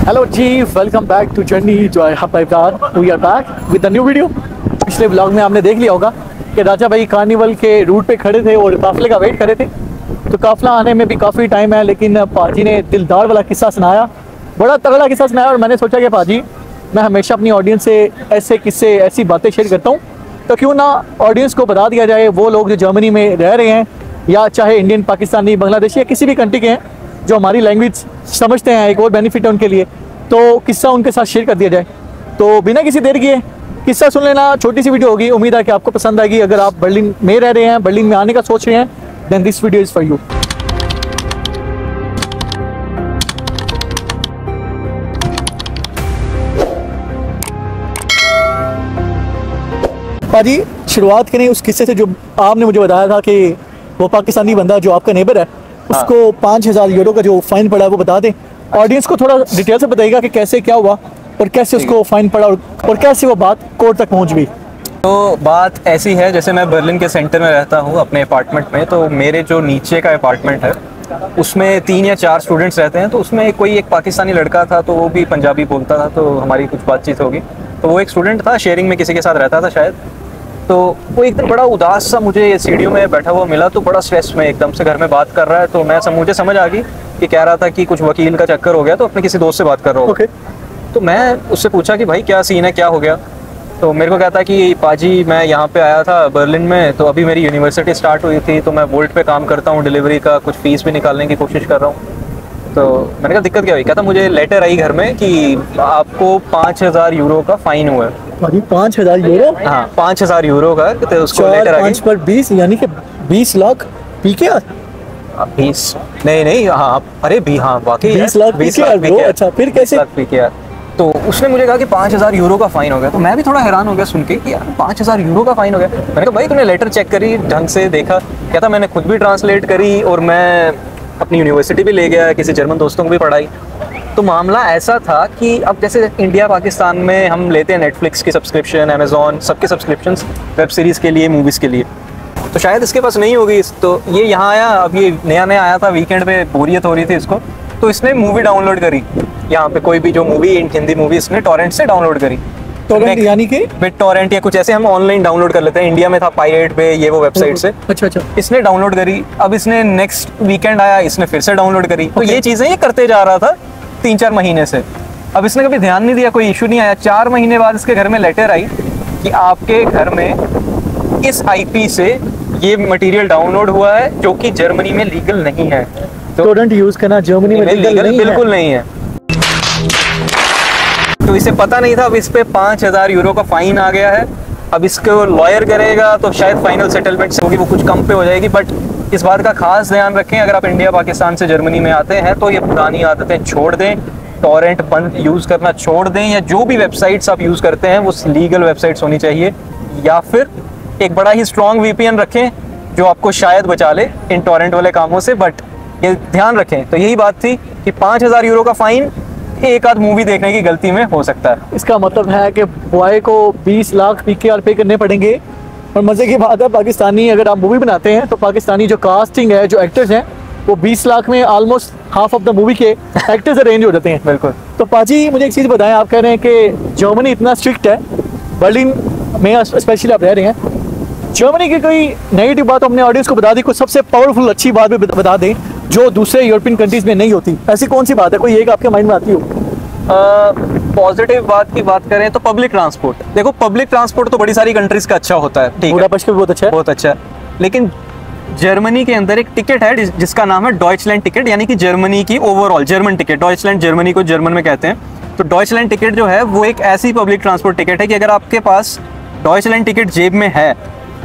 Hello ji, welcome back to journey जो we are back with the new video. पिछले blog में आपने देख लिया होगा कि राजा भाई कार्निवल के रूट पे खड़े थे और काफिले का वेट कर रहे थे। तो काफिला आने में भी काफ़ी टाइम है, लेकिन पाजी ने दिलदार वाला किस्सा सुनाया, बड़ा तगड़ा किस्सा सुनाया। और मैंने सोचा कि पाजी मैं हमेशा अपनी ऑडियंस से ऐसे किस्से ऐसी बातें शेयर करता हूँ, तो क्यों ना ऑडियंस को बता दिया जाए, वो लोग जो जर्मनी में रह रहे हैं या चाहे इंडियन, पाकिस्तानी, बांग्लादेशी या किसी भी कंट्री के हैं जो हमारी लैंग्वेज समझते हैं, एक और बेनिफिट है उनके लिए, तो किस्सा उनके साथ शेयर कर दिया जाए। तो बिना किसी देर किए किस्सा सुन लेना। छोटी सी वीडियो होगी, उम्मीद है कि आपको पसंद आएगी। अगर आप बर्लिन में रह रहे हैं, बर्लिन में आने का सोच रहे हैं, then this video is for you. पाजी शुरुआत करें उस किस्से से जो आपने मुझे बताया था कि वो पाकिस्तानी बंदा जो आपका नेबर है, उसको 5,000 यूरो का जो फाइन पड़ा है वो बता दें। ऑडियंस को थोड़ा डिटेल से बताइएगा कि कैसे क्या हुआ और कैसे उसको फाइन पड़ा और कैसे वो बात कोर्ट तक पहुंच गई। तो बात ऐसी है, जैसे मैं बर्लिन के सेंटर में रहता हूँ अपने अपार्टमेंट में, तो मेरे जो नीचे का अपार्टमेंट है उसमें 3 या 4 स्टूडेंट्स रहते हैं। तो उसमें कोई एक पाकिस्तानी लड़का था, तो वो भी पंजाबी बोलता था, तो हमारी कुछ बातचीत होगी। तो वो एक स्टूडेंट था, शेयरिंग में किसी के साथ रहता था शायद। तो वो एक दिन बड़ा उदास सा मुझे सीढ़ियों में बैठा हुआ मिला, तो बड़ा स्ट्रेस में एकदम से घर में बात कर रहा है। तो मुझे समझ आ गई कि कह रहा था कि कुछ वकील का चक्कर हो गया, तो अपने किसी दोस्त से बात कर रहा हूँ। तो मैं उससे पूछा कि भाई क्या सीन है, क्या हो गया। तो मेरे को कहता कि पाजी मैं यहाँ पे आया था बर्लिन में, तो अभी मेरी यूनिवर्सिटी स्टार्ट हुई थी, तो मैं वोल्ट पे काम करता हूँ डिलीवरी का, कुछ फीस भी निकालने की कोशिश कर रहा हूँ। तो मैंने कहा दिक्कत क्या हुई। कहता मुझे लेटर आई घर में कि आपको 5,000 यूरो का फाइन हुआ है। 5,000 यूरो? हाँ, 5,000 यूरो का, तो उसको लेटर आई। 5 पर 20 यानी कि 20 लाख पीकेआर। 20 नहीं, हाँ अरे भी, हाँ वाकई 20 लाख पीकेआर। अच्छा, फिर कैसे? पीकेआर। तो उसने मुझे कहा कि 5,000 यूरो का फाइन हो गया। तो मैं भी थोड़ा हैरान हो गया सुन के कि यार 5,000 यूरो का फाइन हो गया। मैंने कहा भाई तूने लेटर चेक करी, ढंग से देखा? कहता मैंने खुद भी ट्रांसलेट करी और मैं अपनी यूनिवर्सिटी भी ले गया, किसी जर्मन दोस्तों को भी पढ़ाई। तो मामला ऐसा था कि अब जैसे इंडिया पाकिस्तान में हम लेते हैं नेटफ्लिक्स की सब्सक्रिप्शन, अमेजोन, सबके सब्सक्रिप्शंस वेब सीरीज़ के लिए, मूवीज़ के लिए, तो शायद इसके पास नहीं होगी। तो ये यहाँ आया, अब ये नया आया था, वीकेंड पे बोरियत हो रही थी इसको, तो इसने मूवी डाउनलोड करी। यहाँ पे कोई भी जो मूवी, हिंदी मूवी, इसने टॉरेंट से डाउनलोड करी। टॉरेंट यानी कि बिट टॉरेंट या कुछ ऐसे हम ऑनलाइन डाउनलोड कर लेते हैं। इंडिया में था पायरेट पे, ये वो वेबसाइट से। अच्छा। इसने डाउनलोड करी। अब इसने नेक्स्ट वीकेंड आया, इसने फिर से डाउनलोड करी। तो ये चीज़ें ये करते जा रहा था 3-4 महीने से। अब इसने कभी ध्यान नहीं दिया, कोई इशू नहीं आया। 4 महीने बाद इसके घर में लेटर आई कि आपके घर में इस IP से ये मटेरियल डाउनलोड हुआ है, जो कि जर्मनी में लीगल नहीं है। तो टॉरेंट यूज करना जर्मनी में लीगल बिल्कुल नहीं है। तो इसे पता नहीं था। अब इस पे 5,000 यूरो का फाइन आ गया है। अब इसको लॉयर करेगा तो शायद फाइनल सेटलमेंट होगी, वो कुछ कम पे हो जाएगी। बट इस बात का खास ध्यान रखें, अगर आप इंडिया पाकिस्तान से जर्मनी में आते हैं तो ये पुरानी आदतें छोड़ दें, टॉरेंट बंद यूज़ करना छोड़ दें, या जो भी वेबसाइट्स आप यूज़ करते हैं वो लीगल वेबसाइट्स होनी चाहिए, या फिर एक बड़ा ही स्ट्रॉन्ग VPN रखें जो आपको शायद बचा ले इन टॉरेंट वाले कामों से। बट ये ध्यान रखें। तो यही बात थी कि 5,000 यूरो का फाइन एक आध मूवी देखने की गलती में हो सकता है। इसका मतलब है कि बॉय को 20 लाख PKR पे करने पड़ेंगे। और मज़े की बात है, पाकिस्तानी अगर आप मूवी बनाते हैं तो पाकिस्तानी जो कास्टिंग है, जो एक्टर्स हैं, वो 20 लाख में almost half of the movie के एक्टर्स अरेंज हो जाते हैं। बिल्कुल। तो पाजी मुझे एक चीज़ बताएं, आप कह रहे हैं कि जर्मनी इतना स्ट्रिक्ट है, बर्लिन में स्पेशली आप रह रहे हैं, जर्मनी की कोई नेगेटिव बात अपने ऑडियंस को बता दी, कोई सबसे पावरफुल अच्छी बात भी बता दें जो दूसरे यूरोपियन कंट्रीज में नहीं होती। ऐसी कौन सी बात है, कोई एक आपके माइंड में आती हो? पॉजिटिव बात की बात करें तो पब्लिक ट्रांसपोर्ट। देखो पब्लिक ट्रांसपोर्ट तो बड़ी सारी कंट्रीज का अच्छा होता है, ठीक है, बुडापेस्ट में बहुत अच्छा है, बहुत अच्छा है। लेकिन जर्मनी के अंदर एक टिकट है जिसका नाम है डॉइचलैंड टिकट, यानी कि जर्मनी की overall German ticket. Deutschland Germany को जर्मन में कहते हैं। तो डॉइचलैंड टिकट जो है वो एक ऐसी पब्लिक ट्रांसपोर्ट टिकट है कि अगर आपके पास डॉइचलैंड टिकट जेब में है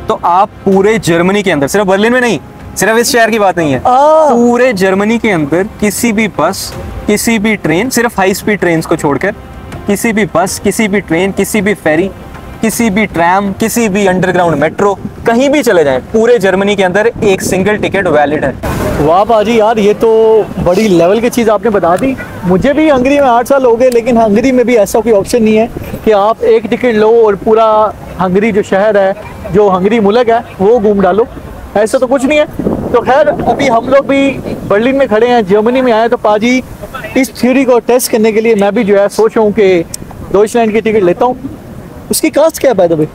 तो आप पूरे जर्मनी के अंदर, सिर्फ बर्लिन में नहीं, सिर्फ इस शहर की बात नहीं है, पूरे जर्मनी के अंदर किसी भी बस, किसी भी ट्रेन, सिर्फ हाई स्पीड ट्रेन को छोड़कर, किसी भी बस, किसी भी ट्रेन, किसी भी फेरी, किसी भी ट्रैम, किसी भी अंडरग्राउंड मेट्रो, कहीं भी चले जाएं, पूरे जर्मनी के अंदर एक सिंगल टिकट वैलिड है। वाह पाजी यार, ये तो बड़ी लेवल की चीज़ आपने बता दी। मुझे भी हंगरी में 8 साल हो गए, लेकिन हंगरी में भी ऐसा कोई ऑप्शन नहीं है कि आप एक टिकट लो और पूरा हंगरी जो शहर है, जो हंगरी मुल्क है, वो घूम डालो। ऐसा तो कुछ नहीं है। तो खैर अभी हम लोग भी बर्लिन में खड़े हैं, जर्मनी में आए, तो पाजी इस थ्योरी को टेस्ट करने के लिए मैं भी जो है सोच रहा हूँ कि डॉइचलैंड की टिकट लेता हूँ। उसकी कास्ट क्या है बाय द वे?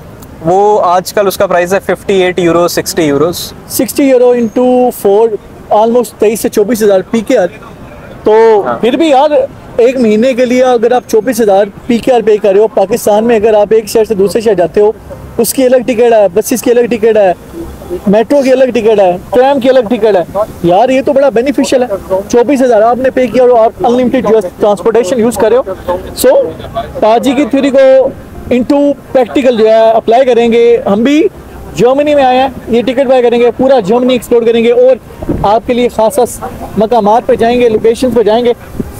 वो आजकल उसका प्राइस है 58 euro 60 Euros. 60 euro into 4 almost 23 से 24,000 PKR। तो हाँ। फिर भी यार एक महीने के लिए अगर आप 24,000 PKR पे कर रहे हो, पाकिस्तान में अगर आप एक शहर से दूसरे शहर जाते हो उसकी अलग टिकट है, बसेस की अलग टिकट है, मेट्रो की अलग टिकट है, ट्रैम की अलग टिकट है। यार ये तो बड़ा बेनिफिशियल है। 24,000 आपने पे किया और आप अनलिमिटेड जो ट्रांसपोर्टेशन यूज़ कर रहे हो। सो पाजी की थ्योरी को इनटू प्रैक्टिकल जो है अप्लाई करेंगे। हम भी जर्मनी में आए हैं, ये टिकट बाय करेंगे, पूरा जर्मनी एक्सप्लोर करेंगे और आपके लिए खास मकामात पे जाएंगे, लोकेशन पे जाएंगे,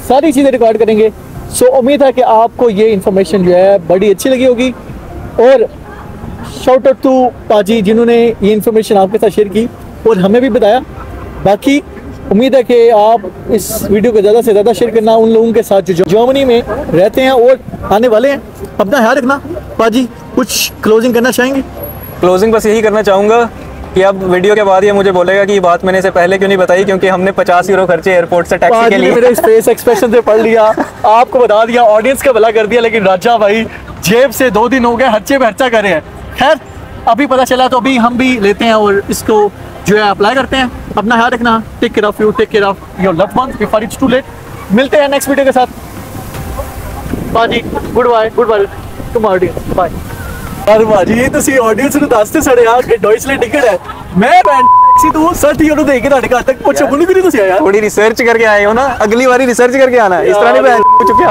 सारी चीज़ें रिकॉर्ड करेंगे। सो उम्मीद है कि आपको ये इन्फॉर्मेशन जो है बड़ी अच्छी लगी होगी। और शाउट आउट टू पाजी जिन्होंने ये इन्फॉर्मेशन आपके साथ शेयर की और हमें भी बताया। बाकी उम्मीद है कि आप इस वीडियो को ज़्यादा से ज़्यादा शेयर करना उन लोगों के साथ जो जर्मनी में रहते हैं और आने वाले हैं। अपना ख्याल रखना। पाजी कुछ क्लोजिंग करना चाहेंगे? क्लोजिंग बस यही करना चाहूँगा कि अब वीडियो के बाद ये मुझे बोलेगा कि ये बात मैंने इसे पहले क्यों नहीं बताई, क्योंकि हमने 50 यूरो खर्चे एयरपोर्ट से टैक्सी के लिए। मेरे फेस एक्सप्रेशन से पढ़ लिया, आपको बता दिया, ऑडियंस का भला कर दिया, लेकिन राजा भाई जेब से 2 दिन हो गए हर्चे पे हर्चा कर रहे हैं। खैर अभी पता चला तो अभी हम भी लेते हैं और इसको जो है अप्लाई करते हैं। अपना ख्याल रखना। Take care of you, take care of your loved ones before it's too late. मिलते हैं नेक्स्ट वीडियो के साथ। बाजी good bye to audience, bye. अरे बाजी ये ਤੁਸੀਂ ਆਡੀਅנס ਨੂੰ ਦੱਸਦੇ ਸਾਡੇ ਆ ਕਿ ਡੌਇਚਲੈਂਡ ਟਿਕਟ ਹੈ। मैं टैक्सी तो 60 यूरो दे के ਤੁਹਾਡੇ ਘਰ ਤੱਕ ਪਹੁੰਚੋ। ਨਹੀਂ ਤੁਸੀਂ ਆਇਆ थोड़ी रिसर्च करके आए हो ना, अगली बारी रिसर्च करके आना, इस तरह नहीं चुके।